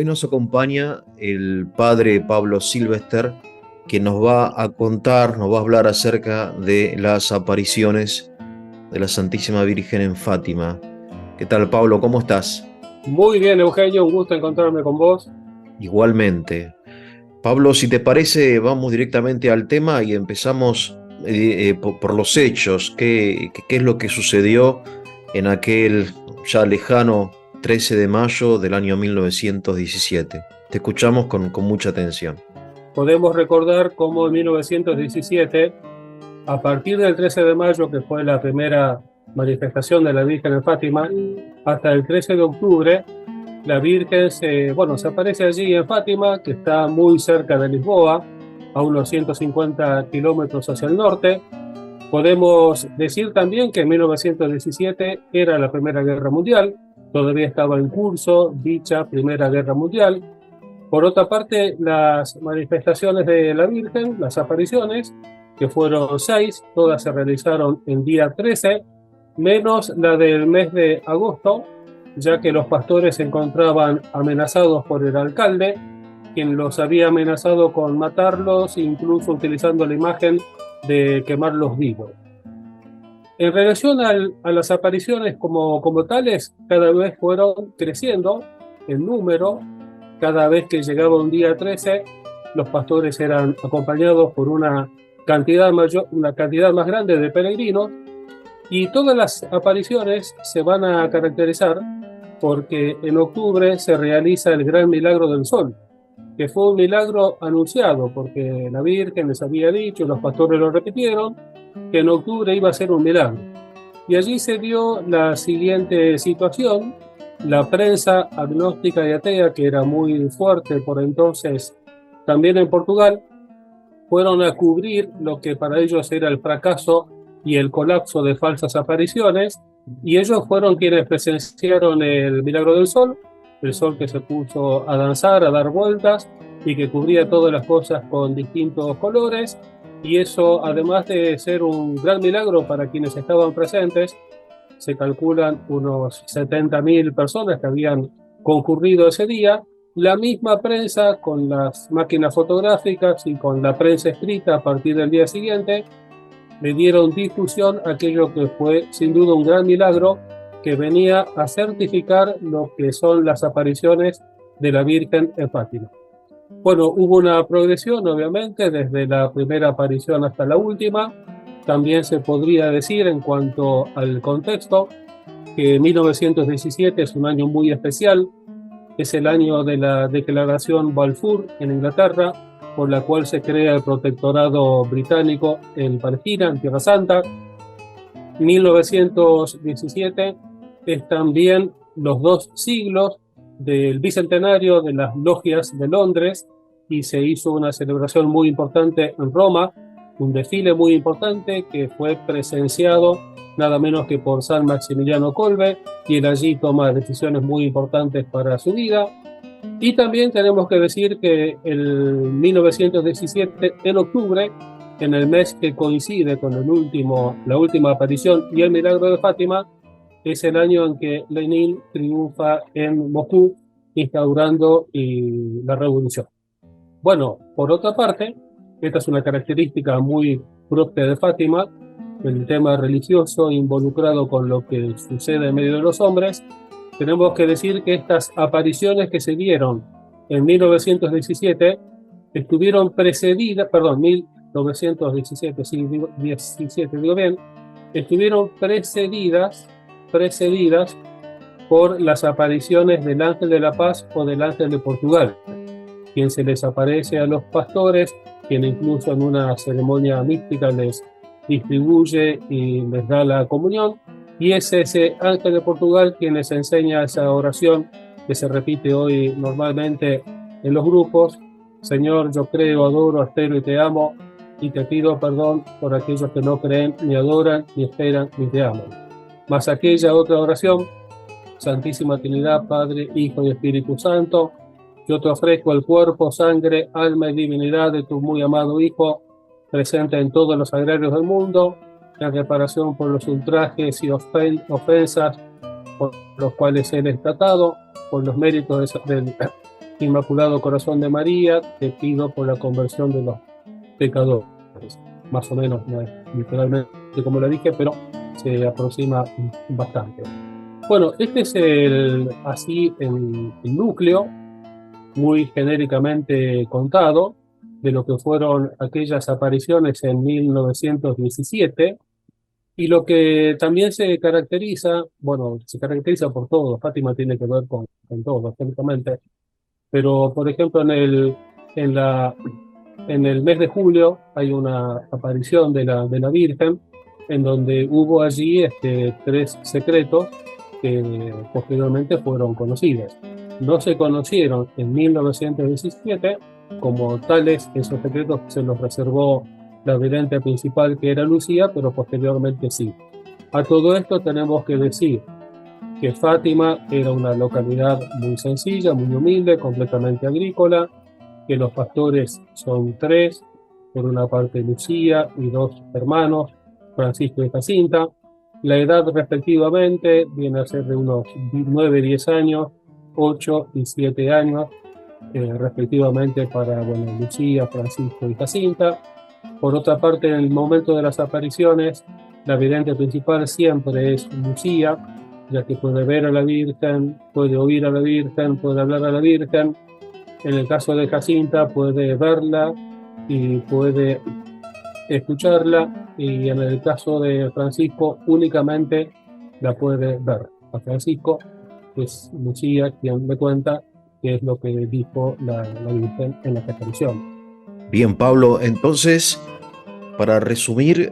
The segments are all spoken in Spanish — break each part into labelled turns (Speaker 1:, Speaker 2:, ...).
Speaker 1: Hoy nos acompaña el padre Pablo Silvester, que nos va a contar, nos va a hablar acerca de las apariciones de la Santísima Virgen en Fátima. ¿Qué tal, Pablo? ¿Cómo estás?
Speaker 2: Muy bien, Eugenio, un gusto encontrarme con vos.
Speaker 1: Igualmente. Pablo, si te parece, vamos directamente al tema y empezamos por los hechos. ¿Qué es lo que sucedió en aquel ya lejano 13 de mayo del año 1917? Te escuchamos con mucha atención.
Speaker 2: Podemos recordar cómo en 1917, a partir del 13 de mayo, que fue la primera manifestación de la Virgen en Fátima, hasta el 13 de octubre, la Virgen se aparece allí en Fátima, que está muy cerca de Lisboa, a unos 150 kilómetros hacia el norte. Podemos decir también que en 1917 era la Primera Guerra Mundial, todavía estaba en curso dicha Primera Guerra Mundial. Por otra parte, las manifestaciones de la Virgen, las apariciones, que fueron 6, todas se realizaron el día 13, menos la del mes de agosto, ya que los pastores se encontraban amenazados por el alcalde, quien los había amenazado con matarlos, incluso utilizando la imagen de quemarlos vivos. En relación a las apariciones como tales, cada vez fueron creciendo en número. Cada vez que llegaba un día 13, los pastores eran acompañados por una cantidad más grande de peregrinos, y todas las apariciones se van a caracterizar porque en octubre se realiza el gran milagro del sol, que fue un milagro anunciado porque la Virgen les había dicho, los pastores lo repitieron, que en octubre iba a ser un milagro. Y allí se dio la siguiente situación: la prensa agnóstica y atea, que era muy fuerte por entonces también en Portugal, fueron a cubrir lo que para ellos era el fracaso y el colapso de falsas apariciones, y ellos fueron quienes presenciaron el milagro del sol, el sol que se puso a danzar, a dar vueltas y que cubría todas las cosas con distintos colores. Y eso, además de ser un gran milagro para quienes estaban presentes, se calculan unos 70.000 personas que habían concurrido ese día. La misma prensa, con las máquinas fotográficas y con la prensa escrita a partir del día siguiente, le dieron difusión a aquello que fue sin duda un gran milagro, que venía a certificar lo que son las apariciones de la Virgen en Fátima. Bueno, hubo una progresión, obviamente, desde la primera aparición hasta la última. También se podría decir, en cuanto al contexto, que 1917 es un año muy especial. Es el año de la Declaración Balfour en Inglaterra, por la cual se crea el protectorado británico en Palestina, en Tierra Santa. 1917 es también los 2 siglos del bicentenario de las logias de Londres, y se hizo una celebración muy importante en Roma, un desfile muy importante que fue presenciado nada menos que por San Maximiliano Kolbe, quien allí toma decisiones muy importantes para su vida. Y también tenemos que decir que el 1917, en octubre, en el mes que coincide con la última aparición y el milagro de Fátima, es el año en que Lenin triunfa en Moscú, instaurando la revolución. Bueno, por otra parte, esta es una característica muy propia de Fátima, el tema religioso involucrado con lo que sucede en medio de los hombres. Tenemos que decir que estas apariciones que se dieron en 1917 estuvieron precedidas, perdón, 1917, sí, 17, digo bien, estuvieron precedidas por las apariciones del Ángel de la Paz o del Ángel de Portugal, quien se les aparece a los pastores, quien incluso en una ceremonia mística les distribuye y les da la comunión, y es ese Ángel de Portugal quien les enseña esa oración que se repite hoy normalmente en los grupos: Señor, yo creo, adoro, espero y te amo, y te pido perdón por aquellos que no creen, ni adoran, ni esperan, ni te aman. Más aquella otra oración: Santísima Trinidad, Padre, Hijo y Espíritu Santo, yo te ofrezco el cuerpo, sangre, alma y divinidad de tu muy amado Hijo, presente en todos los sagrarios del mundo, en reparación por los ultrajes y ofensas por los cuales él es tratado, por los méritos Inmaculado Corazón de María, te pido por la conversión de los pecadores. Más o menos, no es literalmente como lo dije, pero se aproxima bastante. Bueno, este es el núcleo, muy genéricamente contado, de lo que fueron aquellas apariciones en 1917, y lo que también se caracteriza, bueno, se caracteriza por todo, Fátima tiene que ver con todo, absolutamente, pero por ejemplo en la, en el mes de julio hay una aparición de la Virgen, en donde hubo allí tres secretos que posteriormente fueron conocidos. No se conocieron en 1917 como tales, esos secretos se los reservó la vidente principal, que era Lucía, pero posteriormente sí. A todo esto tenemos que decir que Fátima era una localidad muy sencilla, muy humilde, completamente agrícola, que los pastores son tres, por una parte Lucía y dos hermanos, Francisco y Jacinta. La edad respectivamente viene a ser de unos 9, 10 años, 8 y 7 años, respectivamente para Lucía, Francisco y Jacinta. Por otra parte, en el momento de las apariciones, la vidente principal siempre es Lucía, ya que puede ver a la Virgen, puede oír a la Virgen, puede hablar a la Virgen. En el caso de Jacinta puede verla y puede escucharla, y en el caso de Francisco únicamente la puede ver. A Francisco es Lucía quien le cuenta qué es lo que dijo la Virgen en la aparición.
Speaker 1: Bien, Pablo, entonces, para resumir,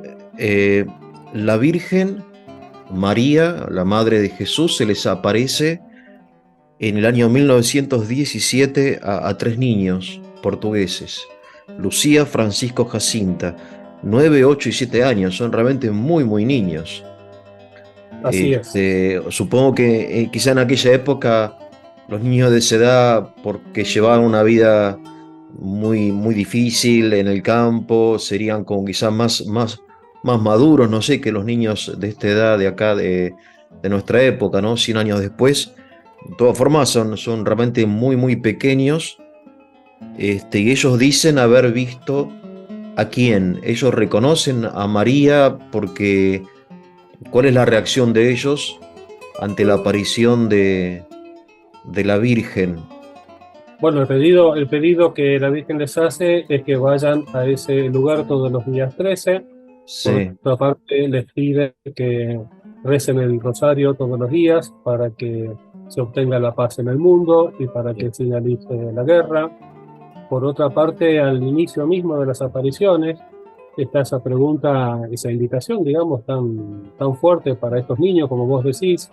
Speaker 1: la Virgen María, la Madre de Jesús, se les aparece en el año 1917 a tres niños portugueses, Lucía, Francisco, Jacinta, 9, 8 y 7 años, son realmente muy, muy niños.
Speaker 2: Así es.
Speaker 1: Supongo que quizá en aquella época los niños de esa edad, porque llevaban una vida muy, muy difícil en el campo, serían como quizás más maduros, no sé, que los niños de esta edad de acá, de nuestra época, ¿no? 100 años después. De todas formas, son realmente muy, muy pequeños, y ellos dicen haber visto a quién. Ellos reconocen a María porque ¿cuál es la reacción de ellos ante la aparición de la Virgen?
Speaker 2: Bueno, el pedido que la Virgen les hace es que vayan a ese lugar todos los días 13. Por
Speaker 1: Sí,
Speaker 2: otra parte, les pide que recen el rosario todos los días para que se obtenga la paz en el mundo y para que finalice la guerra. Por otra parte, al inicio mismo de las apariciones, está esa pregunta, esa invitación, digamos, tan fuerte para estos niños, como vos decís,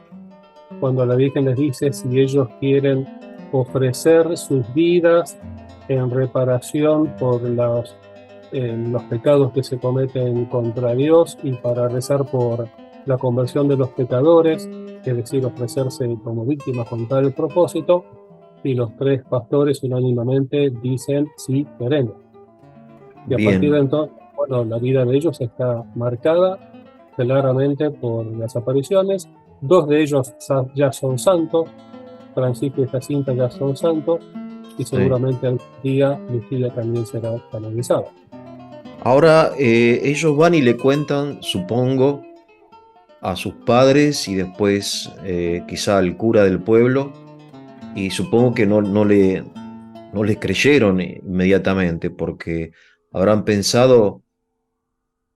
Speaker 2: cuando la Virgen les dice si ellos quieren ofrecer sus vidas en reparación por los pecados que se cometen contra Dios y para rezar por la conversión de los pecadores, es decir, ofrecerse como víctimas con tal propósito, y los tres pastores unánimemente dicen sí, queremos. Y a partir de
Speaker 1: bien,
Speaker 2: entonces, bueno, la vida de ellos está marcada claramente por las apariciones. Dos de ellos ya son santos, Francisco y Jacinta ya son santos, y
Speaker 1: sí.
Speaker 2: seguramente algún día Lucía también será canonizada.
Speaker 1: Ahora ellos van y le cuentan, supongo, a sus padres y después quizá al cura del pueblo, y supongo que no les creyeron inmediatamente porque habrán pensado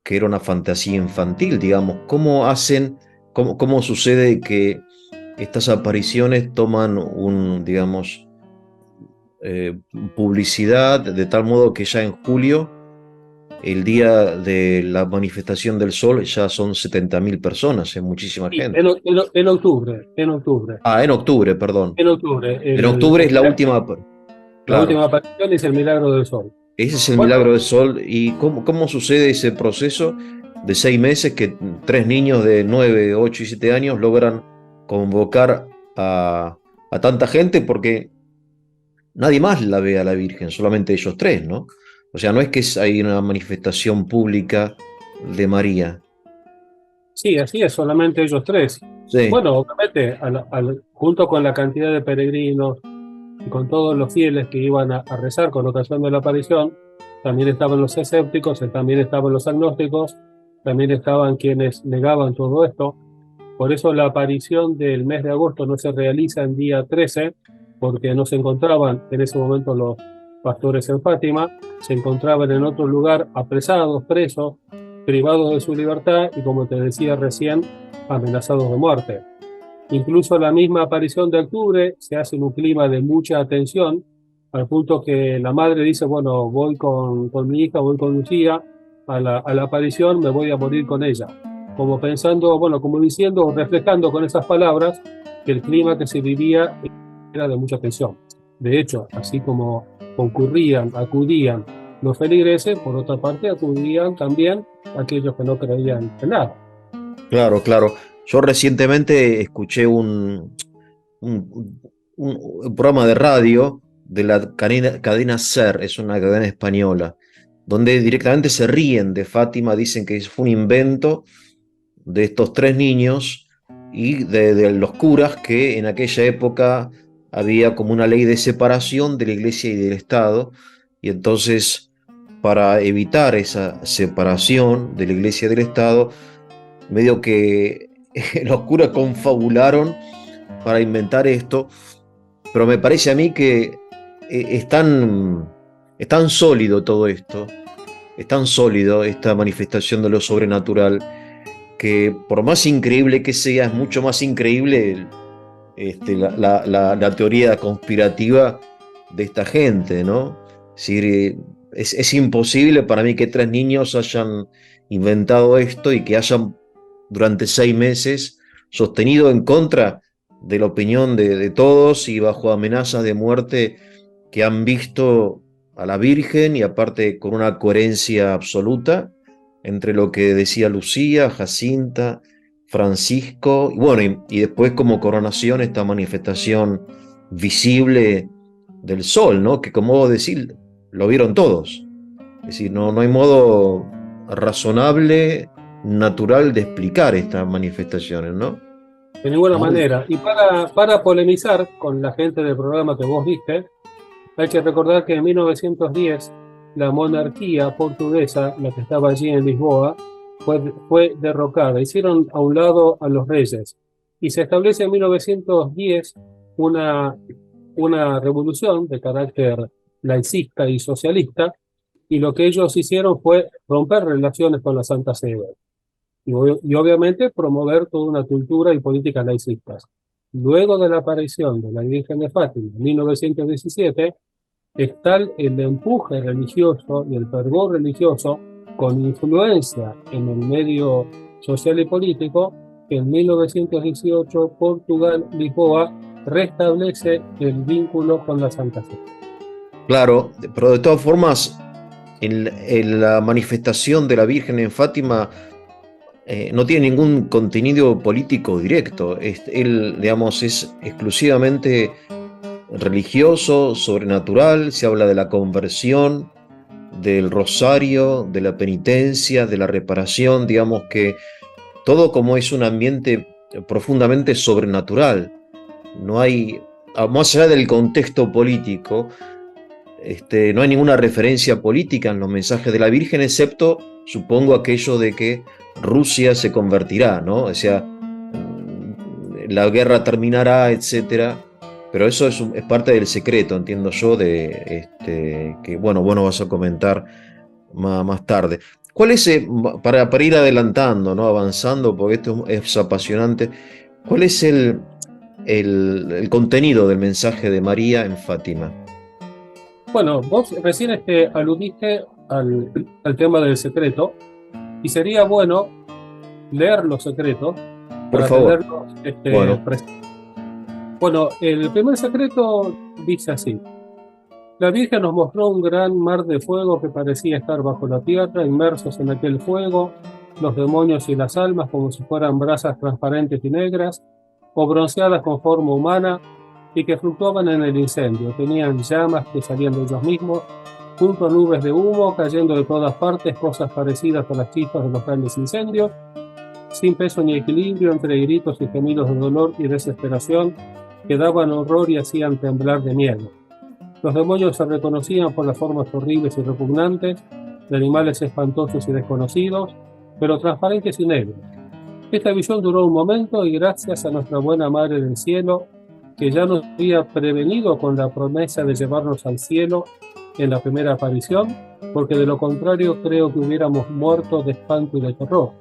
Speaker 1: que era una fantasía infantil, digamos. ¿Cómo hacen, cómo sucede que estas apariciones toman digamos, publicidad de tal modo que ya en julio, el día de la manifestación del sol, ya son 70.000 personas, es muchísima
Speaker 2: Y
Speaker 1: gente?
Speaker 2: en octubre, en octubre,
Speaker 1: Ah, en octubre, perdón.
Speaker 2: en octubre,
Speaker 1: En octubre es
Speaker 2: la
Speaker 1: claro,
Speaker 2: última aparición es el milagro del sol.
Speaker 1: ese es el
Speaker 2: Bueno,
Speaker 1: milagro del sol. ¿Y cómo sucede ese proceso de 6 meses que tres niños de 9, 8 y 7 años logran convocar a tanta gente? Porque nadie más la ve a la Virgen, solamente ellos tres, ¿no? O sea, no es que hay una manifestación pública de María.
Speaker 2: sí, así es, solamente ellos tres.
Speaker 1: Sí,
Speaker 2: Bueno, obviamente, junto con la cantidad de peregrinos, y con todos los fieles que iban a rezar con ocasión de la aparición. También estaban los escépticos, también estaban los agnósticos, también estaban quienes negaban todo esto. Por eso la aparición del mes de agosto no se realiza en día 13, porque no se encontraban en ese momento los pastores en Fátima, se encontraban en otro lugar apresados, presos, privados de su libertad y, como te decía recién, amenazados de muerte. Incluso la misma aparición de octubre se hace en un clima de mucha atención, al punto que la madre dice, bueno, voy con mi hija, voy con Lucía a la aparición, me voy a morir con ella. Como pensando, bueno, como diciendo, reflejando con esas palabras que el clima que se vivía era de mucha tensión. De hecho, así como acudían los feligreses, por otra parte acudían también aquellos que no creían en nada.
Speaker 1: Claro, claro. Yo recientemente escuché un programa de radio de la cadena SER, es una cadena española, donde directamente se ríen de Fátima, dicen que fue un invento de estos tres niños y de los curas, que en aquella época había como una ley de separación de la iglesia y del Estado, y entonces para evitar esa separación de la iglesia y del Estado, medio que los curas confabularon para inventar esto, pero me parece a mí que es tan sólido todo esto, es tan sólido esta manifestación de lo sobrenatural, que por más increíble que sea, es mucho más increíble la teoría conspirativa de esta gente, ¿no? Es decir, es imposible para mí que tres niños hayan inventado esto y que hayan durante 6 meses sostenido en contra de la opinión de todos y bajo amenazas de muerte, que han visto a la Virgen, y aparte con una coherencia absoluta entre lo que decía Lucía, Jacinta, Francisco, y bueno, y después como coronación esta manifestación visible del sol, ¿no? Que como vos decís, lo vieron todos. Es decir, no hay modo razonable, natural de explicar estas manifestaciones, ¿no?
Speaker 2: De ninguna
Speaker 1: Muy,
Speaker 2: manera. Y para polemizar con la gente del programa que vos viste, hay que recordar que en 1910 la monarquía portuguesa, la que estaba allí en Lisboa, fue derrocada. Hicieron a un lado a los reyes. Y se establece en 1910 una revolución de carácter laicista y socialista, y lo que ellos hicieron fue romper relaciones con la Santa Sede y obviamente promover toda una cultura y políticas laicistas. Luego de la aparición de la Virgen de Fátima en 1917, es tal el empuje religioso y el fervor religioso con influencia en el medio social y político que en 1918 Portugal, Lisboa, restablece el vínculo con la Santa Fe.
Speaker 1: claro, pero de todas formas, en la manifestación de la Virgen en Fátima no tiene ningún contenido político directo. Él, digamos, es exclusivamente religioso, sobrenatural. Se habla de la conversión, del rosario, de la penitencia, de la reparación, digamos que todo como es un ambiente profundamente sobrenatural. No hay, más allá del contexto político, no hay ninguna referencia política en los mensajes de la Virgen, excepto, supongo, aquello de que Rusia se convertirá, ¿no? O sea, la guerra terminará, etcétera. Pero eso es parte del secreto, entiendo yo, que bueno, vas a comentar más tarde. ¿Cuál es, para ir adelantando, ¿no? Avanzando, porque esto es apasionante, cuál es el contenido del mensaje de María en Fátima?
Speaker 2: Bueno, vos recién aludiste al tema del secreto, y sería bueno leer los secretos
Speaker 1: Por
Speaker 2: para
Speaker 1: favor.
Speaker 2: tenerlos
Speaker 1: Bueno,
Speaker 2: presentes. Bueno, el primer secreto dice así: la Virgen nos mostró un gran mar de fuego que parecía estar bajo la tierra, inmersos en aquel fuego, los demonios y las almas como si fueran brasas transparentes y negras, o bronceadas con forma humana, y que fluctuaban en el incendio. Tenían llamas que salían de ellos mismos, junto a nubes de humo, cayendo de todas partes, cosas parecidas a las chispas de los grandes incendios, sin peso ni equilibrio, entre gritos y gemidos de dolor y desesperación, que daban horror y hacían temblar de miedo. Los demonios se reconocían por las formas horribles y repugnantes, de animales espantosos y desconocidos, pero transparentes y negros. Esta visión duró un momento y gracias a nuestra buena Madre del Cielo, que ya nos había prevenido con la promesa de llevarnos al cielo en la primera aparición, porque de lo contrario creo que hubiéramos muerto de espanto y de terror.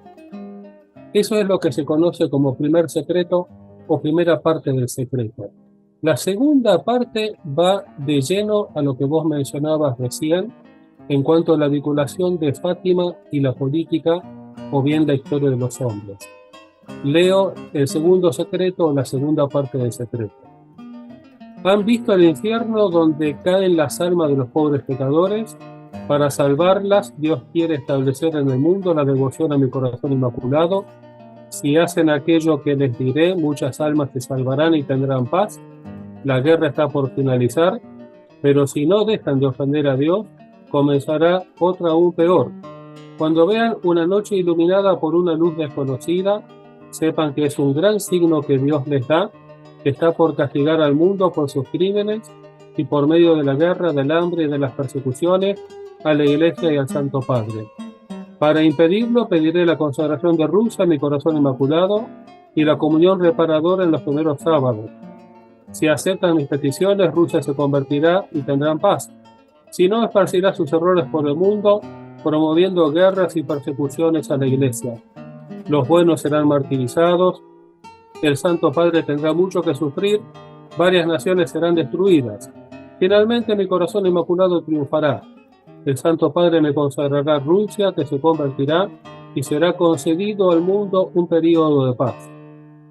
Speaker 2: Eso es lo que se conoce como primer secreto o primera parte del secreto. La segunda parte va de lleno a lo que vos mencionabas recién en cuanto a la vinculación de Fátima y la política o bien la historia de los hombres. Leo el segundo secreto o la segunda parte del secreto. ¿Han visto el infierno donde caen las almas de los pobres pecadores? Para salvarlas, Dios quiere establecer en el mundo la devoción a mi corazón inmaculado. Si hacen aquello que les diré, muchas almas se salvarán y tendrán paz. La guerra está por finalizar, pero si no dejan de ofender a Dios, comenzará otra aún peor. Cuando vean una noche iluminada por una luz desconocida, sepan que es un gran signo que Dios les da, que está por castigar al mundo por sus crímenes y por medio de la guerra, del hambre y de las persecuciones, a la Iglesia y al Santo Padre. Para impedirlo, pediré la consagración de Rusia a mi corazón inmaculado y la comunión reparadora en los primeros sábados. Si aceptan mis peticiones, Rusia se convertirá y tendrán paz. Si no, esparcirá sus errores por el mundo, promoviendo guerras y persecuciones a la Iglesia. Los buenos serán martirizados, el Santo Padre tendrá mucho que sufrir, varias naciones serán destruidas. Finalmente mi corazón inmaculado triunfará. El Santo Padre me consagrará Rusia, que se convertirá, y será concedido al mundo un período de paz.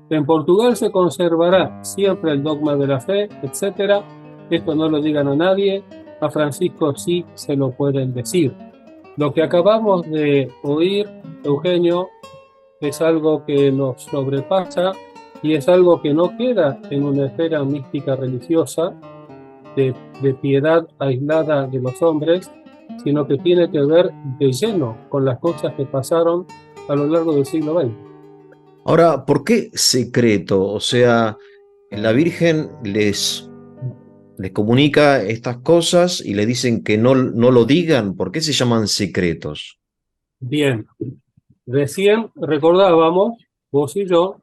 Speaker 2: En Portugal se conservará siempre el dogma de la fe, etc. Esto no lo digan a nadie, a Francisco sí se lo pueden decir. Lo que acabamos de oír, Eugenio, es algo que nos sobrepasa y es algo que no queda en una esfera mística religiosa de piedad aislada de los hombres, sino que tiene que ver de lleno con las cosas que pasaron a lo largo del siglo XX.
Speaker 1: Ahora, ¿por qué secreto? O sea, la Virgen les comunica estas cosas y le dicen que no lo digan. ¿Por qué se llaman secretos?
Speaker 2: Bien, recién recordábamos, vos y yo,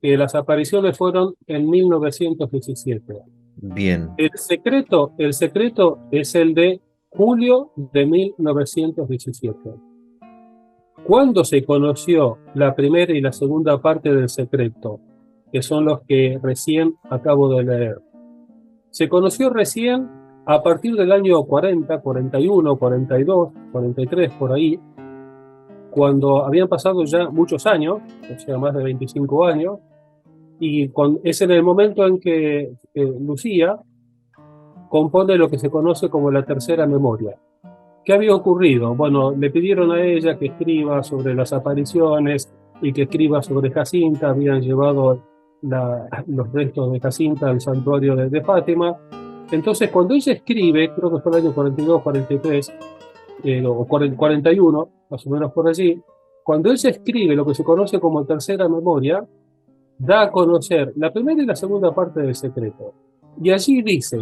Speaker 2: que las apariciones fueron en 1917.
Speaker 1: Bien.
Speaker 2: El secreto es el de julio de 1917. ¿Cuándo se conoció la primera y la segunda parte del secreto? Que son los que recién acabo de leer. Se conoció recién a partir del año 40, 41, 42, 43, por ahí, cuando habían pasado ya muchos años, o sea, más de 25 años, y es en el momento en que Lucía compone lo que se conoce como la tercera memoria. ¿Qué había ocurrido? Bueno, le pidieron a ella que escriba sobre las apariciones y que escriba sobre Jacinta. Habían llevado los restos de Jacinta al santuario de Fátima. Entonces, cuando ella escribe, creo que fue el año 42, 43, o 41, más o menos por allí, cuando ella escribe lo que se conoce como tercera memoria, da a conocer la primera y la segunda parte del secreto. Y allí dice,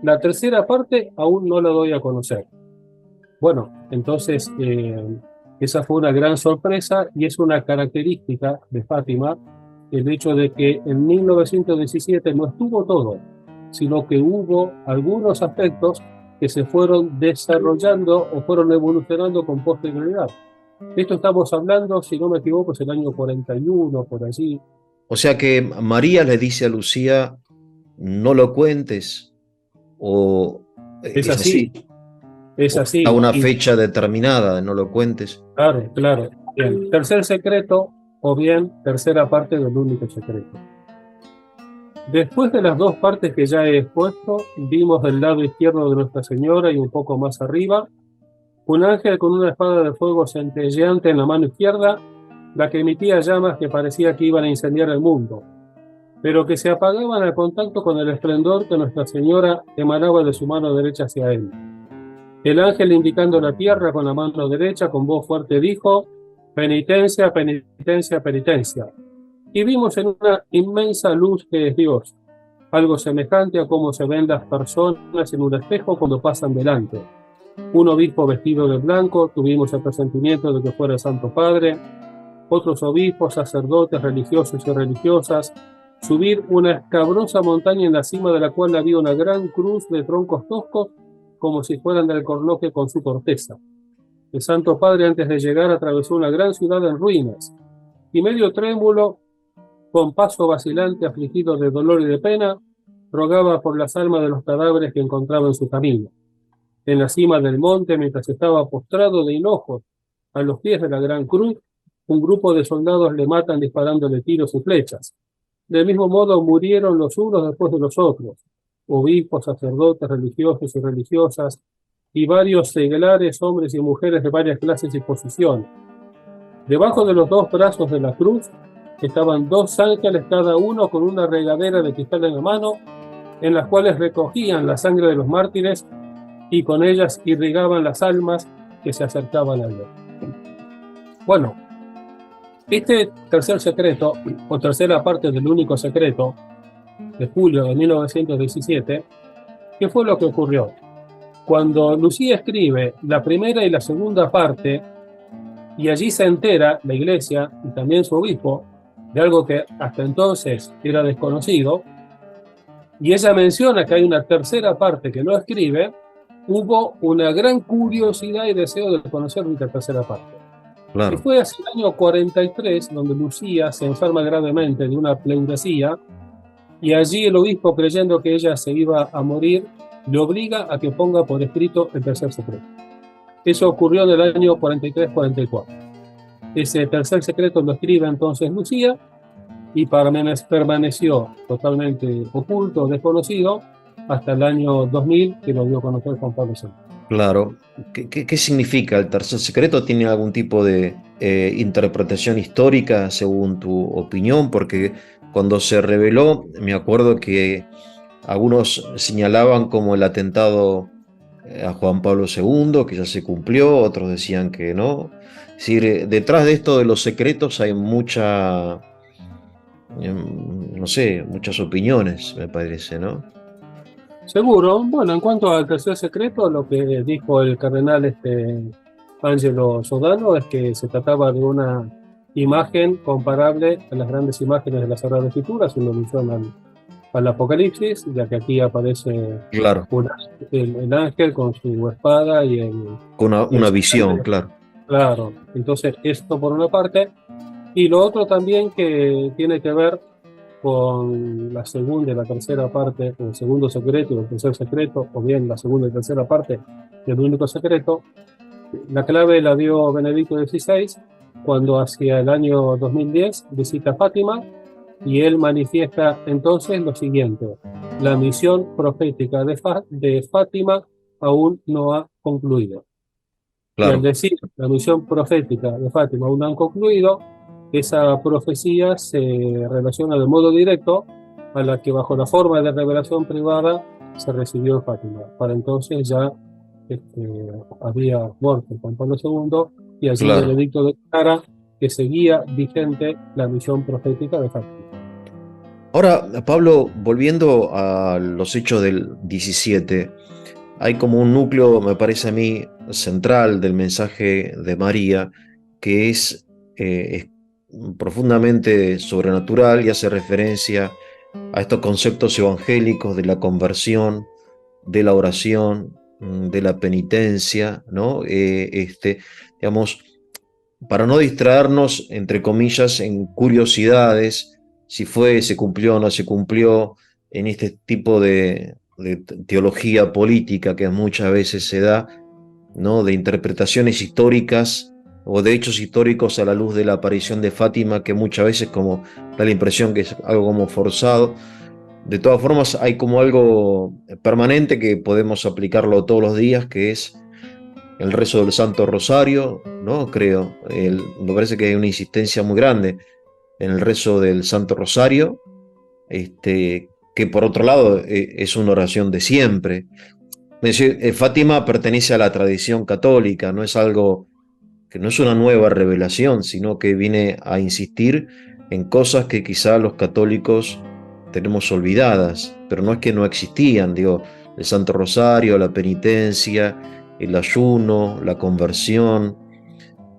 Speaker 2: la tercera parte aún no la doy a conocer. Bueno, entonces esa fue una gran sorpresa y es una característica de Fátima el hecho de que en 1917 no estuvo todo, sino que hubo algunos aspectos que se fueron desarrollando o fueron evolucionando con posterioridad. Esto estamos hablando, si no me equivoco, es el año 41, por allí.
Speaker 1: O sea que María le dice a Lucía, no lo cuentes, o
Speaker 2: Es
Speaker 1: es así,
Speaker 2: así, es
Speaker 1: o a
Speaker 2: así.
Speaker 1: una
Speaker 2: Y
Speaker 1: fecha determinada, no lo cuentes.
Speaker 2: claro, claro. Bien. Tercer secreto o bien tercera parte del único secreto. Después de las dos partes que ya he expuesto, vimos del lado izquierdo de Nuestra Señora y un poco más arriba, un ángel con una espada de fuego centelleante en la mano izquierda, la que emitía llamas que parecía que iban a incendiar el mundo, pero que se apagaban al contacto con el esplendor que Nuestra Señora emanaba de su mano derecha hacia él. El ángel, indicando la tierra con la mano derecha, con voz fuerte dijo, penitencia, penitencia, penitencia. Y vimos en una inmensa luz que es Dios. algo semejante a cómo se ven las personas en un espejo cuando pasan delante. Un obispo vestido de blanco, tuvimos el presentimiento de que fuera el Santo Padre, otros obispos, sacerdotes, religiosos y religiosas, subir una escabrosa montaña en la cima de la cual había una gran cruz de troncos toscos, como si fueran del Corloque con su corteza. El Santo Padre, antes de llegar, atravesó una gran ciudad en ruinas, y medio trémulo, con paso vacilante, afligido de dolor y de pena, rogaba por las almas de los cadáveres que encontraba en su camino. En la cima del monte, mientras estaba postrado de hinojos a los pies de la gran cruz, un grupo de soldados le matan disparándole tiros y flechas. Del mismo modo murieron los unos después de los otros, obispos, sacerdotes, religiosos y religiosas, y varios seglares, hombres y mujeres de varias clases y posiciones. Debajo de los dos brazos de la cruz estaban dos ángeles, cada uno con una regadera de cristal en la mano, en las cuales recogían la sangre de los mártires y con ellas irrigaban las almas que se acercaban a él. Bueno, este tercer secreto, o tercera parte del único secreto, de julio de 1917, ¿qué fue lo que ocurrió? Cuando Lucía escribe la primera y la segunda parte, y allí se entera la iglesia y también su obispo de algo que hasta entonces era desconocido, y ella menciona que hay una tercera parte que no escribe, hubo una gran curiosidad y deseo de conocer la tercera parte. Y
Speaker 1: Claro.
Speaker 2: fue hacia el año 43 donde Lucía se enferma gravemente de una pleuresía, y allí el obispo, creyendo que ella se iba a morir, le obliga a que ponga por escrito el tercer secreto. Eso ocurrió en el año 43-44. Ese tercer secreto lo escribe entonces Lucía y permaneció totalmente oculto, desconocido, hasta el año 2000, que lo dio a conocer Juan Pablo II.
Speaker 1: Claro. ¿Qué significa el tercer secreto? ¿Tiene algún tipo de interpretación histórica según tu opinión? Porque cuando se reveló, me acuerdo que algunos señalaban como el atentado a Juan Pablo II, que ya se cumplió, otros decían que no. Es decir, detrás de esto de los secretos hay no sé, muchas opiniones, me parece, ¿no?
Speaker 2: Seguro. Bueno, en cuanto al tercer secreto, lo que dijo el cardenal Angelo Sodano es que se trataba de una imagen comparable a las grandes imágenes de la Sagrada Escritura, haciendo alusión al Apocalipsis, ya que aquí aparece
Speaker 1: Claro,
Speaker 2: el ángel con su espada y
Speaker 1: con
Speaker 2: el
Speaker 1: una visión, claro.
Speaker 2: claro. Entonces, esto por una parte. Y lo otro también que tiene que ver con la segunda y la tercera parte, el segundo secreto y el tercer secreto, o bien la segunda y tercera parte del único secreto. La clave la dio Benedicto XVI cuando hacia el año 2010 visita Fátima, y él manifiesta entonces lo siguiente: la misión profética de Fátima aún no ha concluido. Y al
Speaker 1: Claro,
Speaker 2: decir la misión profética de Fátima aún no han concluido, esa profecía se relaciona de modo directo a la que bajo la forma de revelación privada se recibió en Fátima. Para entonces ya había muerto Juan Pablo II, y allí
Speaker 1: claro.
Speaker 2: Benedicto declara que seguía vigente la misión profética de Fátima.
Speaker 1: Ahora, Pablo, volviendo a los hechos del 17, hay como un núcleo, me parece a mí, central del mensaje de María, que es profundamente sobrenatural y hace referencia a estos conceptos evangélicos de la conversión, de la oración, de la penitencia, ¿no? Digamos, para no distraernos, entre comillas, en curiosidades, si fue, se cumplió o no se cumplió, en este tipo de teología política que muchas veces se da, ¿no? De interpretaciones históricas o de hechos históricos a la luz de la aparición de Fátima, que muchas veces como da la impresión que es algo como forzado. De todas formas, hay como algo permanente que podemos aplicarlo todos los días, que es el rezo del Santo Rosario, ¿no? Creo. Me parece que hay una insistencia muy grande en el rezo del Santo Rosario, que por otro lado es una oración de siempre. Es decir, Fátima pertenece a la tradición católica, no es algo que no es una nueva revelación, sino que viene a insistir en cosas que quizá los católicos tenemos olvidadas. pero no es que no existían, digo, el Santo Rosario, la penitencia, el ayuno, la conversión.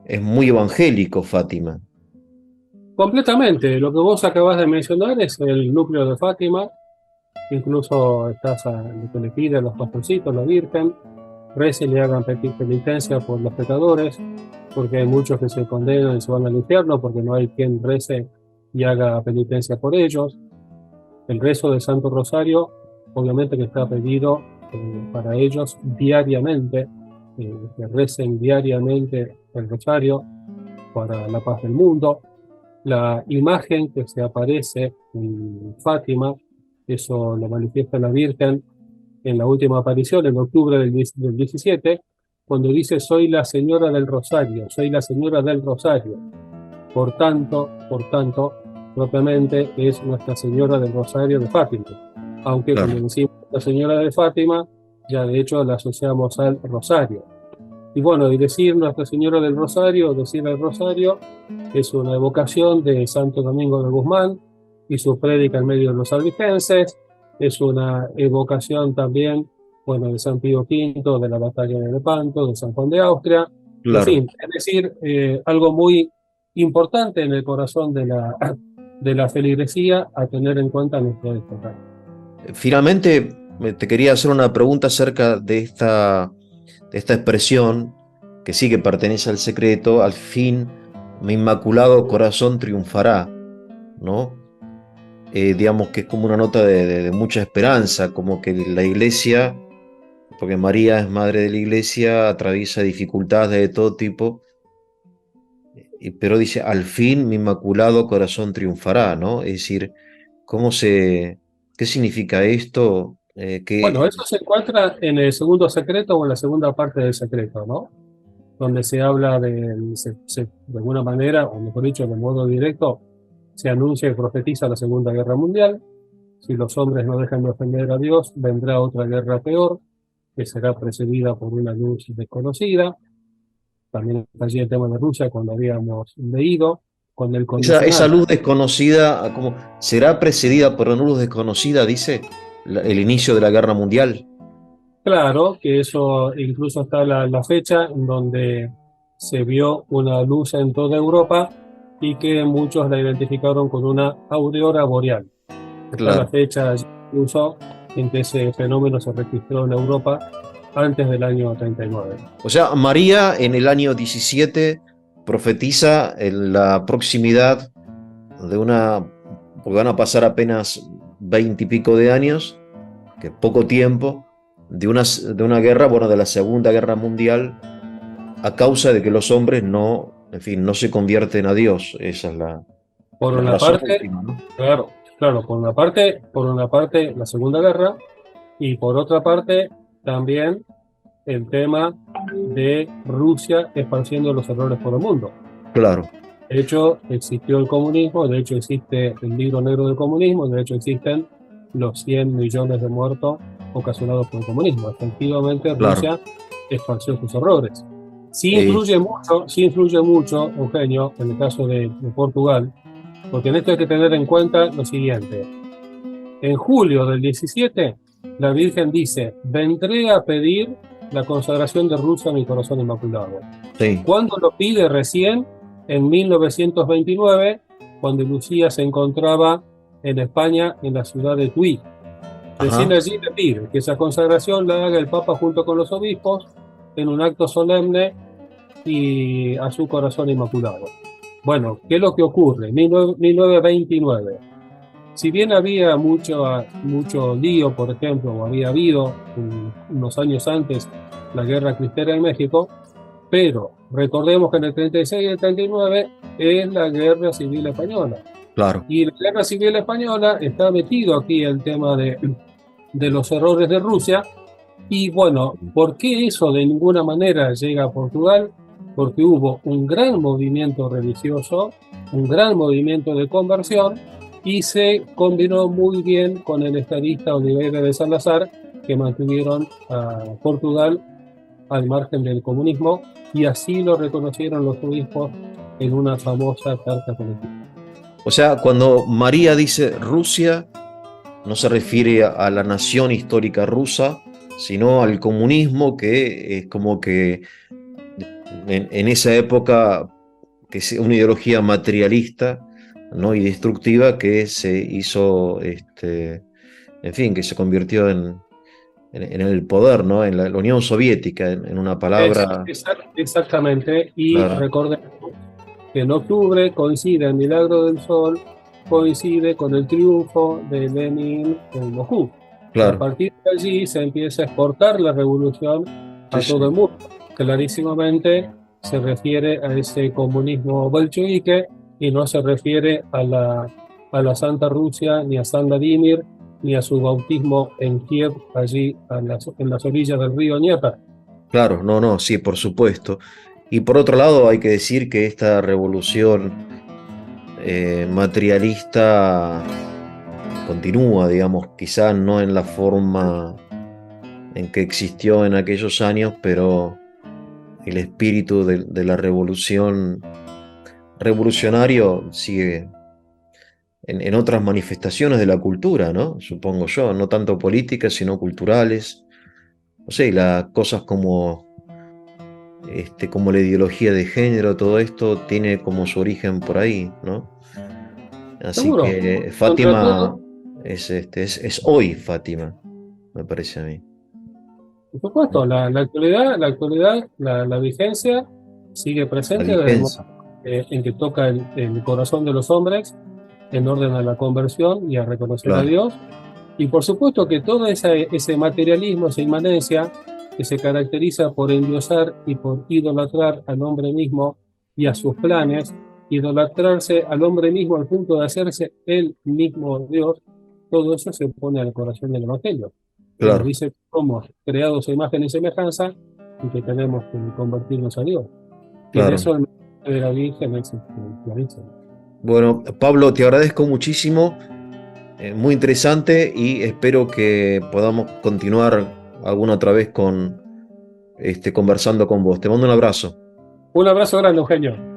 Speaker 1: Es muy evangélico, Fátima.
Speaker 2: Completamente. Lo que vos acabas de mencionar es el núcleo de Fátima. Incluso estás a lo que le piden los pastorcitos, la Virgen, recen y hagan penitencia por los pecadores, porque hay muchos que se condenan y se van al infierno porque no hay quien rece y haga penitencia por ellos. El rezo del Santo Rosario, obviamente que está pedido para ellos diariamente, que recen diariamente el Rosario para la paz del mundo. La imagen que se aparece en Fátima, eso lo manifiesta la Virgen en la última aparición, en octubre del 17, cuando dice: soy la señora del Rosario, soy la señora del Rosario. Por tanto, propiamente es Nuestra Señora del Rosario de Fátima. Aunque
Speaker 1: Claro.
Speaker 2: cuando decimos la Señora de Fátima, ya de hecho la asociamos al Rosario. Y bueno, y decir Nuestra Señora del Rosario, decir el Rosario, es una evocación de Santo Domingo de Guzmán y su prédica en medio de los albigenses, es una evocación también, bueno, de San Pío V, de la batalla de Lepanto, de San Juan de Austria, en
Speaker 1: Claro.
Speaker 2: fin, es decir, algo muy importante en el corazón de la feligresía a tener en cuenta en nuestra época.
Speaker 1: Finalmente, te quería hacer una pregunta acerca de esta expresión que sí que pertenece al secreto: al fin mi inmaculado corazón triunfará, ¿no? Digamos que es como una nota de mucha esperanza, como que la iglesia, porque María es madre de la iglesia, atraviesa dificultades de todo tipo, pero dice, al fin mi inmaculado corazón triunfará, ¿no? Es decir, ¿qué significa esto?
Speaker 2: Bueno, eso se encuentra en el segundo secreto o en la segunda parte del secreto, ¿no? Donde se habla de alguna manera, o mejor dicho, de modo directo, se anuncia y profetiza la Segunda Guerra Mundial. Si los hombres no dejan de ofender a Dios, vendrá otra guerra peor, que será precedida por una luz desconocida. También está allí el tema de Rusia, cuando habíamos leído, con el
Speaker 1: Esa
Speaker 2: condicional.
Speaker 1: luz desconocida, como será precedida por una luz desconocida, dice el inicio de la guerra mundial.
Speaker 2: Claro, que eso incluso está la fecha en donde se vio una luz en toda Europa y que muchos la identificaron con una aurora boreal. Está la
Speaker 1: Claro.
Speaker 2: fecha incluso en que ese fenómeno se registró en Europa antes del año 39.
Speaker 1: O sea, María en el año 17 profetiza en la proximidad de porque van a pasar apenas 20 y pico de años, que es poco tiempo, de una guerra, bueno, de la Segunda Guerra Mundial, a causa de que los hombres no, en fin, no se convierten a Dios. Esa es
Speaker 2: Por
Speaker 1: la
Speaker 2: una
Speaker 1: razón
Speaker 2: parte,
Speaker 1: última, ¿no?
Speaker 2: claro, por una parte la Segunda Guerra y por otra parte también el tema de Rusia esparciendo los errores por el mundo.
Speaker 1: Claro,
Speaker 2: De hecho, existió el comunismo, de hecho existe el libro negro del comunismo, de hecho existen los 100 millones de muertos ocasionados por el comunismo. Efectivamente,
Speaker 1: claro.
Speaker 2: Rusia esparció sus errores.
Speaker 1: Eh,
Speaker 2: Sí influye mucho, Eugenio, en el caso de Portugal, porque en esto hay que tener en cuenta lo siguiente. En julio del 17, la Virgen dice: vendré a pedir la consagración de Rusia a mi corazón inmaculado.
Speaker 1: sí,
Speaker 2: ¿Cuándo lo pide? Recién en 1929, cuando Lucía se encontraba en España, en la ciudad de Tui. Recién
Speaker 1: ajá,
Speaker 2: allí le pide que esa consagración la haga el Papa junto con los obispos en un acto solemne y a su corazón inmaculado. Bueno, ¿qué es lo que ocurre? 1929. Si bien había mucho lío, por ejemplo, o había habido unos años antes la guerra cristera en México, pero recordemos que en el 36 y el 39 es la guerra civil española.
Speaker 1: claro.
Speaker 2: Y la guerra civil española está metido aquí el tema de los errores de Rusia. Y bueno, ¿por qué eso de ninguna manera llega a Portugal? Porque hubo un gran movimiento religioso, un gran movimiento de conversión, y se combinó muy bien con el estadista Oliveira de Salazar, que mantuvieron a Portugal al margen del comunismo, y así lo reconocieron los obispos en una famosa carta colectiva.
Speaker 1: O sea, cuando María dice Rusia, no se refiere a la nación histórica rusa, sino al comunismo, que es como que en esa época, que es una ideología materialista, ¿no? Y destructiva, que se hizo, en fin, que se convirtió en el poder, ¿no? En la Unión Soviética, en una palabra.
Speaker 2: Exactamente, y
Speaker 1: Claro,
Speaker 2: recordemos que en octubre coincide el Milagro del Sol, coincide con el triunfo de Lenin en Moscú. Y a
Speaker 1: claro,
Speaker 2: partir de allí se empieza a exportar la revolución
Speaker 1: sí,
Speaker 2: a todo el
Speaker 1: sí,
Speaker 2: mundo. Clarísimamente se refiere a ese comunismo bolchevique y no se refiere a la Santa Rusia, ni a San Vladimir, ni a su bautismo en Kiev, allí en las orillas del río Dnieper.
Speaker 1: claro, no, no, sí, por supuesto. Y por otro lado, hay que decir que esta revolución materialista continúa, digamos, quizá no en la forma en que existió en aquellos años, pero el espíritu de la revolución revolucionario sigue en otras manifestaciones de la cultura, ¿no? Supongo yo, no tanto políticas, sino culturales. No sé, las cosas como la ideología de género, todo esto tiene como su origen por ahí, ¿no? Así
Speaker 2: Seguro,
Speaker 1: que
Speaker 2: contra
Speaker 1: Fátima
Speaker 2: todo.
Speaker 1: es hoy Fátima, me parece a mí.
Speaker 2: Por supuesto, la vigencia sigue
Speaker 1: La
Speaker 2: presente desde el momento
Speaker 1: vigencia,
Speaker 2: en que toca el corazón de los hombres en orden a la conversión y a reconocer a
Speaker 1: claro,
Speaker 2: Dios. Y por supuesto que todo ese materialismo, esa inmanencia que se caracteriza por endiosar y por idolatrar al hombre mismo y a sus planes, idolatrarse al hombre mismo al punto de hacerse él mismo Dios, todo eso se pone al corazón del Evangelio, que nos
Speaker 1: claro,
Speaker 2: dice que somos creados a imagen y semejanza y que tenemos que convertirnos a Dios. Y en
Speaker 1: claro.
Speaker 2: eso el mensaje de la Virgen es clarísimo.
Speaker 1: Bueno, Pablo, te agradezco muchísimo, muy interesante y espero que podamos continuar alguna otra vez conversando con vos. Te mando un abrazo.
Speaker 2: Un abrazo grande, Eugenio.